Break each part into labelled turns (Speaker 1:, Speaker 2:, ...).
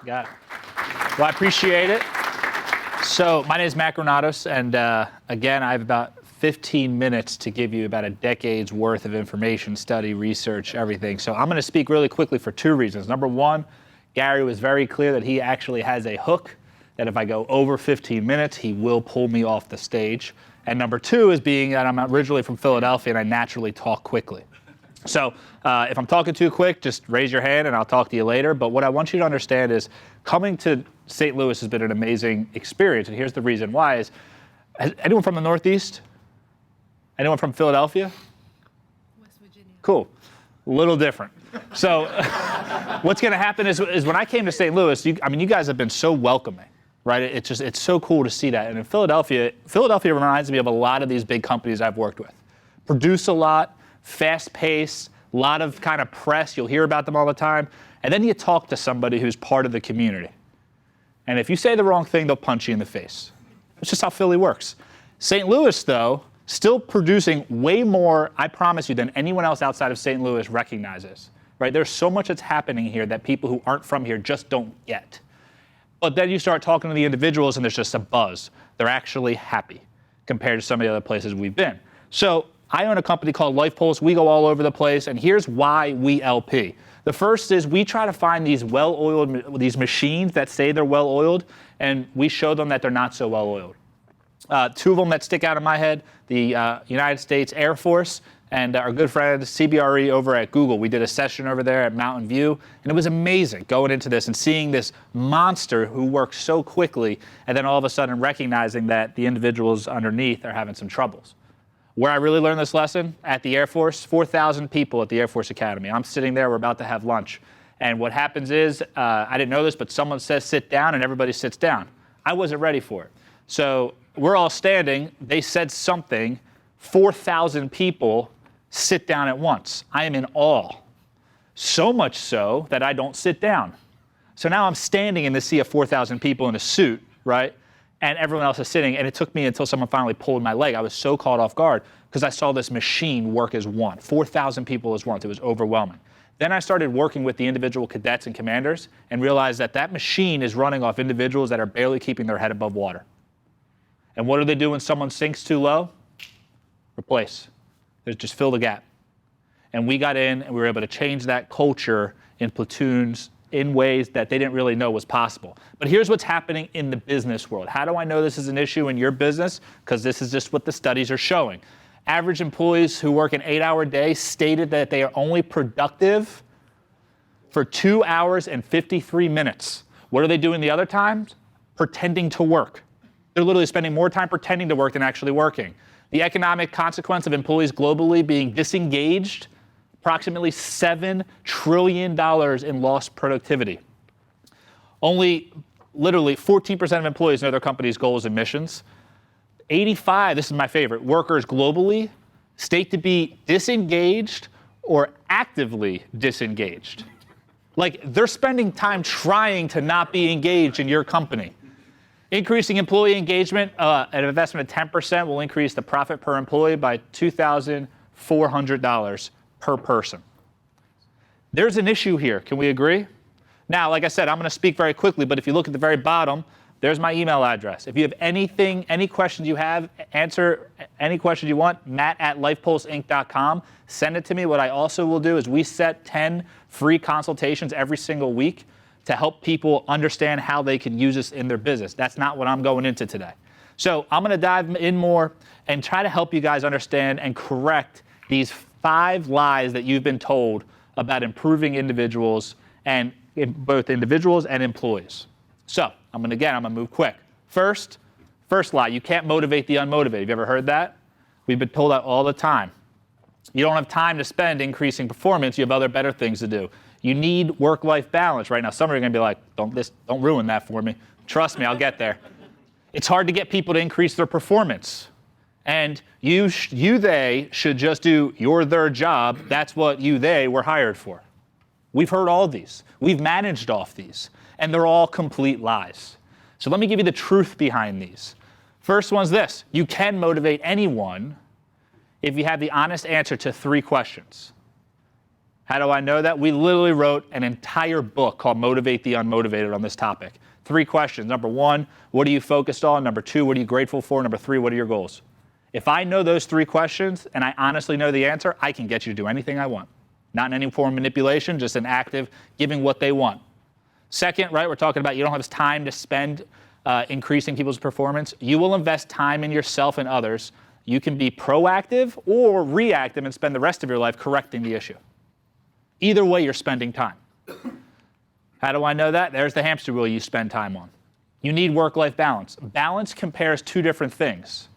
Speaker 1: Got it. Well, I appreciate it. So my name is Matt Granados, and again, I have about 15 minutes to give you about a decade's worth of information, study, research, everything. So I'm going to speak really quickly for two reasons. Number one, Gary was very clear that he actually has a hook, that if I go over 15 minutes, he will pull me off the stage. And number two is being that I'm originally from Philadelphia and I naturally talk quickly. So if I'm talking too quick, just raise your hand and I'll talk to you later. But what I want you to understand is coming to St. Louis has been an amazing experience. And here's the reason why is, anyone from the Northeast? Anyone from Philadelphia?
Speaker 2: West Virginia.
Speaker 1: Cool. A little different. So what's going to happen is when I came to St. Louis, you guys have been so welcoming, right? It's so cool to see that. And in Philadelphia reminds me of a lot of these big companies I've worked with. Produce a lot, fast pace, a lot of kind of press. You'll hear about them all the time. And then you talk to somebody who's part of the community. And if you say the wrong thing, they'll punch you in the face. It's just how Philly works. St. Louis, though, still producing way more, I promise you, than anyone else outside of St. Louis recognizes. Right? There's so much that's happening here that people who aren't from here just don't get. But then you start talking to the individuals and there's just a buzz. They're actually happy compared to some of the other places we've been. So I own a company called Life Pulse. We go all over the place, and here's why we LP. The first is we try to find these well-oiled, these machines that say they're well-oiled, and we show them that they're not so well-oiled. Two of them that stick out in my head, the United States Air Force and our good friend CBRE over at Google. We did a session over there at Mountain View, and it was amazing going into this and seeing this monster who works so quickly, and then all of a sudden recognizing that the individuals underneath are having some troubles. Where I really learned this lesson, at the Air Force, 4,000 people at the Air Force Academy. I'm sitting there, we're about to have lunch. And what happens is, I didn't know this, but someone says sit down and everybody sits down. I wasn't ready for it. So we're all standing, they said something, 4,000 people sit down at once. I am in awe. So much so that I don't sit down. So now I'm standing in the sea of 4,000 people in a suit, right? And everyone else is sitting, and it took me until someone finally pulled my leg. I was so caught off guard because I saw this machine work as one. 4,000 people as one. It was overwhelming. Then I started working with the individual cadets and commanders and realized that that machine is running off individuals that are barely keeping their head above water. And what do they do when someone sinks too low? Replace. They just fill the gap. And we got in and we were able to change that culture in platoons in ways that they didn't really know was possible. But here's what's happening in the business world. How do I know this is an issue in your business? Because this is just what the studies are showing. Average employees who work an 8-hour day stated that they are only productive for 2 hours and 53 minutes. What are they doing the other times? Pretending to work. They're literally spending more time pretending to work than actually working. The economic consequence of employees globally being disengaged, approximately $7 trillion in lost productivity. Only literally 14% of employees know their company's goals and missions. 85, this is my favorite, workers globally state to be disengaged or actively disengaged. Like they're spending time trying to not be engaged in your company. Increasing employee engagement, an investment of 10% will increase the profit per employee by $2,400 per person. There's an issue here. Can we agree? Now, like I said, I'm going to speak very quickly, but if you look at the very bottom, there's my email address. If you have anything, any questions you have, answer any questions you want, matt@lifepulseinc.com. Send it to me. What I also will do is we set 10 free consultations every single week to help people understand how they can use this in their business. That's not what I'm going into today. So I'm going to dive in more and try to help you guys understand and correct these 5 lies that you've been told about improving individuals, and both individuals and employees. So I'm going to move quick. First lie, you can't motivate the unmotivated. Have you ever heard that? We've been told that all the time. You don't have time to spend increasing performance. You have other better things to do. You need work-life balance. Right now, some are going to be like, don't ruin that for me. Trust me, I'll get there. It's hard to get people to increase their performance. And they should just do their job. That's what they were hired for. We've heard all these. We've managed off these. And they're all complete lies. So let me give you the truth behind these. First one's this. You can motivate anyone if you have the honest answer to 3 questions. How do I know that? We literally wrote an entire book called Motivate the Unmotivated on this topic. 3 questions. Number 1, what are you focused on? Number 2, what are you grateful for? Number 3, what are your goals? If I know those 3 questions and I honestly know the answer, I can get you to do anything I want. Not in any form of manipulation, just an active giving what they want. Second, right, we're talking about you don't have time to spend increasing people's performance. You will invest time in yourself and others. You can be proactive or reactive and spend the rest of your life correcting the issue. Either way, you're spending time. How do I know that? There's the hamster wheel you spend time on. You need work-life balance. Balance compares 2 different things.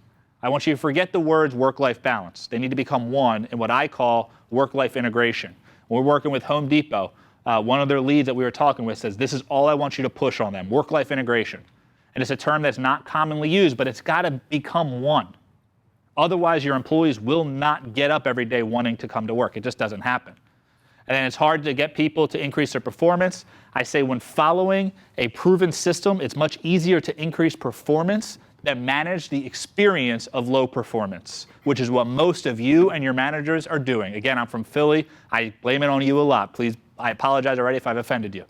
Speaker 1: I want you to forget the words work-life balance. They need to become one in what I call work-life integration. When we're working with Home Depot, one of their leads that we were talking with says, this is all I want you to push on them, work-life integration. And it's a term that's not commonly used, but it's got to become one. Otherwise, your employees will not get up every day wanting to come to work. It just doesn't happen. And then it's hard to get people to increase their performance. I say when following a proven system, it's much easier to increase performance than manage the experience of low performance, which is what most of you and your managers are doing. Again, I'm from Philly. I blame it on you a lot. Please, I apologize already if I've offended you.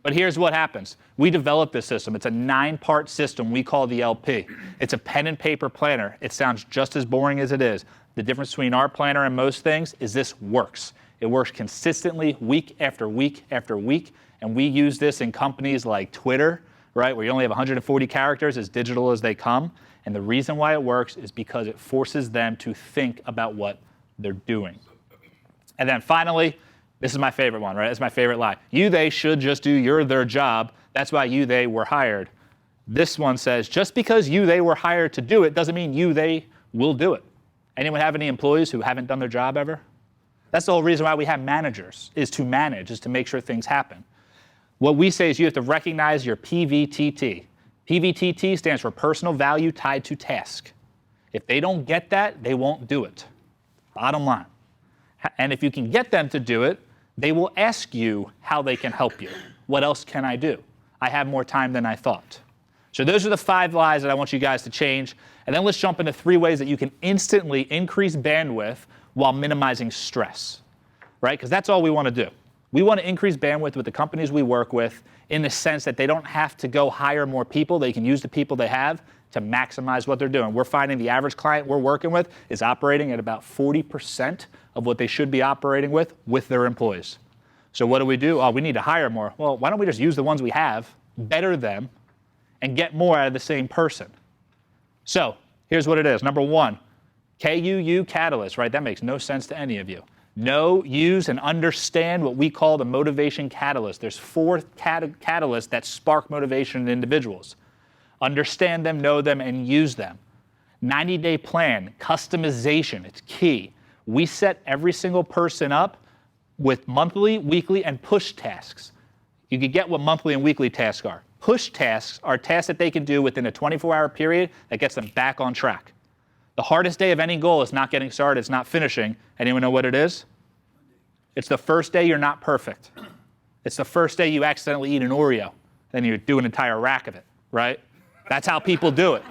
Speaker 1: But here's what happens. We developed this system. It's a 9-part system we call the LP. It's a pen and paper planner. It sounds just as boring as it is. The difference between our planner and most things is this works. It works consistently week after week after week. And we use this in companies like Twitter, right, where you only have 140 characters, as digital as they come. And the reason why it works is because it forces them to think about what they're doing. And then finally, this is my favorite one, right? It's my favorite lie. You, they should just do their job. That's why you, they were hired. This one says, just because you, they were hired to do it doesn't mean you, they will do it. Anyone have any employees who haven't done their job ever? That's the whole reason why we have managers, is to manage, is to make sure things happen. What we say is you have to recognize your PVTT. PVTT stands for personal value tied to task. If they don't get that, they won't do it. Bottom line. And if you can get them to do it, they will ask you how they can help you. What else can I do? I have more time than I thought. So those are the 5 lies that I want you guys to change. And then let's jump into 3 ways that you can instantly increase bandwidth while minimizing stress, right? Because that's all we want to do. We want to increase bandwidth with the companies we work with in the sense that they don't have to go hire more people. They can use the people they have to maximize what they're doing. We're finding the average client we're working with is operating at about 40% of what they should be operating with their employees. So what do? Oh, we need to hire more. Well, why don't we just use the ones we have, better them, and get more out of the same person? So here's what it is. Number 1, KUU catalyst, right? That makes no sense to any of you. Know, use, and understand what we call the motivation catalyst. There's 4 catalysts that spark motivation in individuals. Understand them, know them, and use them. 90-day plan, customization, it's key. We set every single person up with monthly, weekly, and push tasks. You can get what monthly and weekly tasks are. Push tasks are tasks that they can do within a 24-hour period that gets them back on track. The hardest day of any goal is not getting started, it's not finishing. Anyone know what it is? It's the first day you're not perfect. It's the first day you accidentally eat an Oreo, then you do an entire rack of it, right? That's how people do it,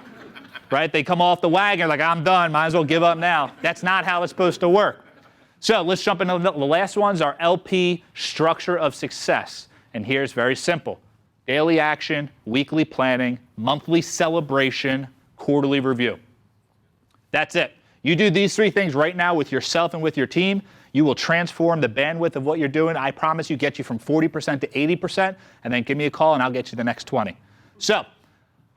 Speaker 1: right? They come off the wagon like, I'm done, might as well give up now. That's not how it's supposed to work. So let's jump into the last ones, our LP structure of success. And here's very simple. Daily action, weekly planning, monthly celebration, quarterly review. That's it. You do these 3 things right now with yourself and with your team, you will transform the bandwidth of what you're doing. I promise you, get you from 40% to 80%, and then give me a call and I'll get you the next 20. So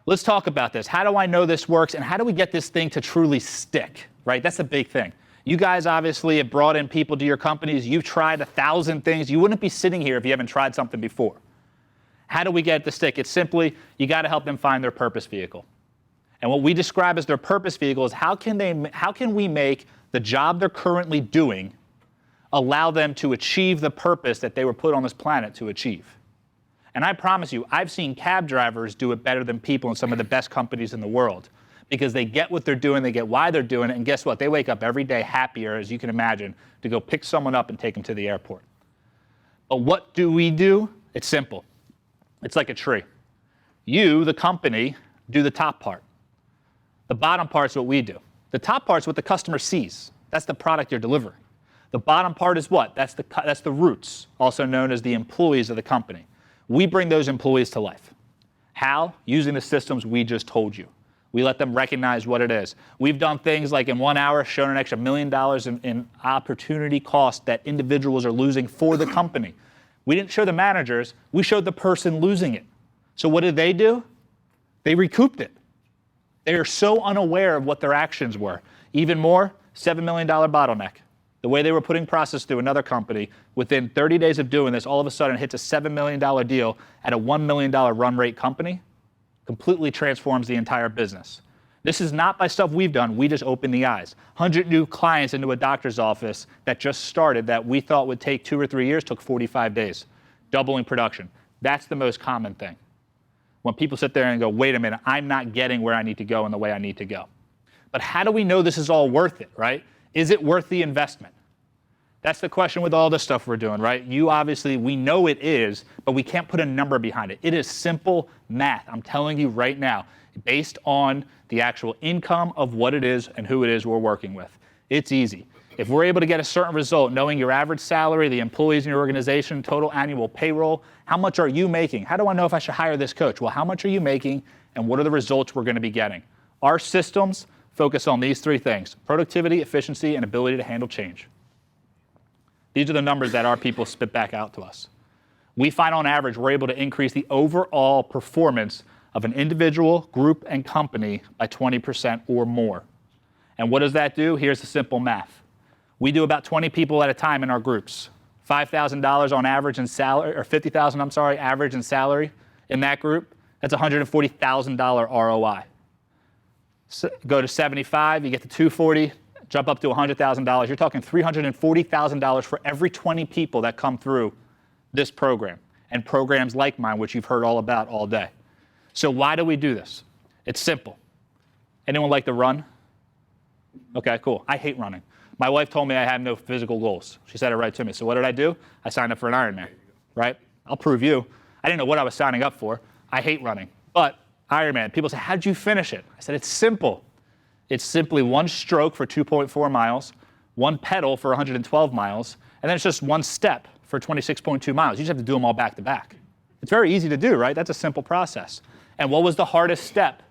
Speaker 1: let's talk about this. How do I know this works, and how do we get this thing to truly stick, right? That's a big thing. You guys obviously have brought in people to your companies. You've tried 1,000 things. You wouldn't be sitting here if you haven't tried something before. How do we get it to stick? It's simply, you got to help them find their purpose vehicle. And what we describe as their purpose vehicle is how can we make the job they're currently doing allow them to achieve the purpose that they were put on this planet to achieve. And I promise you, I've seen cab drivers do it better than people in some of the best companies in the world because they get what they're doing, they get why they're doing it, and guess what? They wake up every day happier, as you can imagine, to go pick someone up and take them to the airport. But what do we do? It's simple. It's like a tree. You, the company, do the top part. The bottom part's what we do. The top part's what the customer sees. That's the product you're delivering. The bottom part is what? That's the roots, also known as the employees of the company. We bring those employees to life. How? Using the systems we just told you. We let them recognize what it is. We've done things like in 1 hour, shown an extra $1 million in opportunity cost that individuals are losing for the company. We didn't show the managers, we showed the person losing it. So what did they do? They recouped it. They are so unaware of what their actions were. Even more, $7 million bottleneck. The way they were putting process through another company, within 30 days of doing this, all of a sudden it hits a $7 million deal at a $1 million run rate company, completely transforms the entire business. This is not by stuff we've done, we just opened the eyes. 100 new clients into a doctor's office that just started that we thought would take 2 or 3 years, took 45 days, doubling production. That's the most common thing. When people sit there and go, wait a minute, I'm not getting where I need to go in the way I need to go. But how do we know this is all worth it, right? Is it worth the investment? That's the question with all the stuff we're doing, right? You obviously, we know it is, but we can't put a number behind it. It is simple math. I'm telling you right now, based on the actual income of what it is and who it is we're working with. It's easy. If we're able to get a certain result, knowing your average salary, the employees in your organization, total annual payroll, how much are you making? How do I know if I should hire this coach? Well, how much are you making and what are the results we're going to be getting? Our systems focus on these 3 things: productivity, efficiency, and ability to handle change. These are the numbers that our people spit back out to us. We find on average we're able to increase the overall performance of an individual, group, and company by 20% or more. And what does that do? Here's the simple math. We do about 20 people at a time in our groups. $5,000 on average in salary, or $50,000, I'm sorry, average in salary in that group. That's $140,000 ROI. So go to 75, you get to 240, jump up to $100,000. You're talking $340,000 for every 20 people that come through this program and programs like mine, which you've heard all about all day. So why do we do this? It's simple. Anyone like to run? Okay, cool. I hate running. My wife told me I have no physical goals. She said it right to me. So what did I do? I signed up for an Ironman, right? I'll prove you. I didn't know what I was signing up for. I hate running. But Ironman, people say, how'd you finish it? I said, it's simple. It's simply 1 stroke for 2.4 miles, 1 pedal for 112 miles, and then it's just 1 step for 26.2 miles. You just have to do them all back to back. It's very easy to do, right? That's a simple process. And what was the hardest step?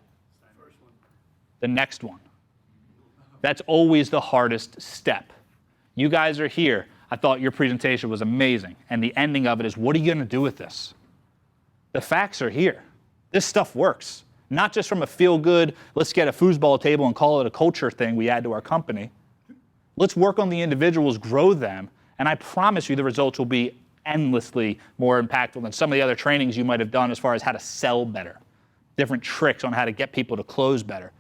Speaker 1: The next one. That's always the hardest step. You guys are here. I thought your presentation was amazing. And the ending of it is, what are you going to do with this? The facts are here. This stuff works. Not just from a feel-good, let's get a foosball table and call it a culture thing we add to our company. Let's work on the individuals, grow them, and I promise you the results will be endlessly more impactful than some of the other trainings you might have done as far as how to sell better, different tricks on how to get people to close better.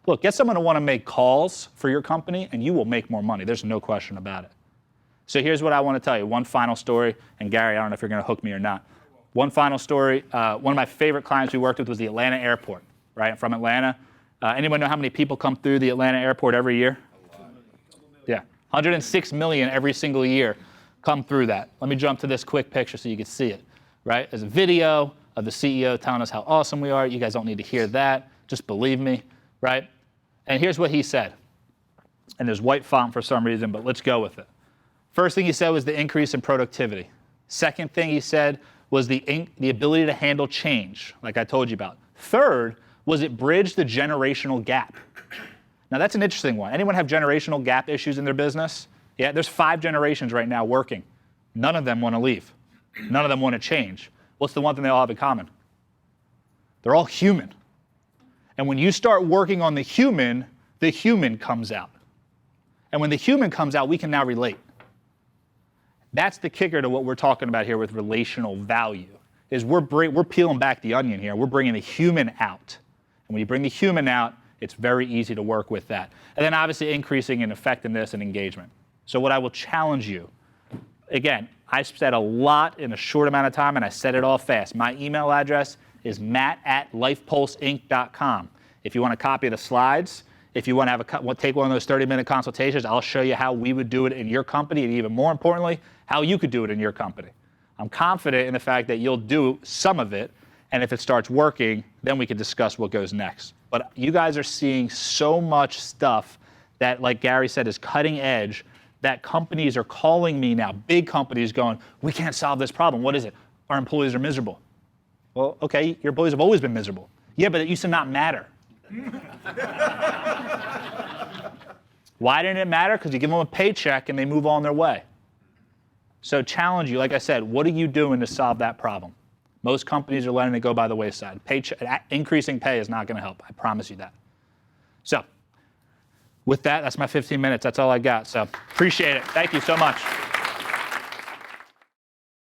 Speaker 1: Look, get someone to want to make calls for your company, and you will make more money. There's no question about it. So here's what I want to tell you. One final story, and Gary, I don't know if you're going to hook me or not. One final story. One of my favorite clients we worked with was the Atlanta airport, right? From Atlanta. Anyone know how many people come through the Atlanta airport every year? Yeah, 106 million every single year come through that. Let me jump to this quick picture so you can see it, right? There's a video of the CEO telling us how awesome we are. You guys don't need to hear that. Just believe me, right? And here's what he said. And there's white font for some reason, but let's go with it. First thing he said was the increase in productivity. Second thing he said was the ability to handle change, like I told you about. Third was it bridged the generational gap. Now that's an interesting one. Anyone have generational gap issues in their business? Yeah, there's 5 generations right now working. None of them want to leave. None of them want to change. What's the one thing they all have in common? They're all human. And when you start working on the human comes out. And when the human comes out, we can now relate. That's the kicker to what we're talking about here with relational value, is we're peeling back the onion here. We're bringing the human out. And when you bring the human out, it's very easy to work with that. And then obviously increasing in effectiveness and engagement. So what I will challenge you, again, I said a lot in a short amount of time and I said it all fast. My email address is matt@lifepulseinc.com. If you want a copy of the slides, if you want to take one of those 30-minute consultations, I'll show you how we would do it in your company, and even more importantly, how you could do it in your company. I'm confident in the fact that you'll do some of it, and if it starts working, then we can discuss what goes next. But you guys are seeing so much stuff that, like Gary said, is cutting edge that companies are calling me now, big companies going, we can't solve this problem. What is it? Our employees are miserable. Well, okay, your employees have always been miserable. Yeah, but it used to not matter. Why didn't it matter? Because you give them a paycheck and they move on their way. So challenge you, like I said, what are you doing to solve that problem? Most companies are letting it go by the wayside. Increasing pay is not going to help. I promise you that. So with that, that's my 15 minutes. That's all I got. So appreciate it. Thank you so much.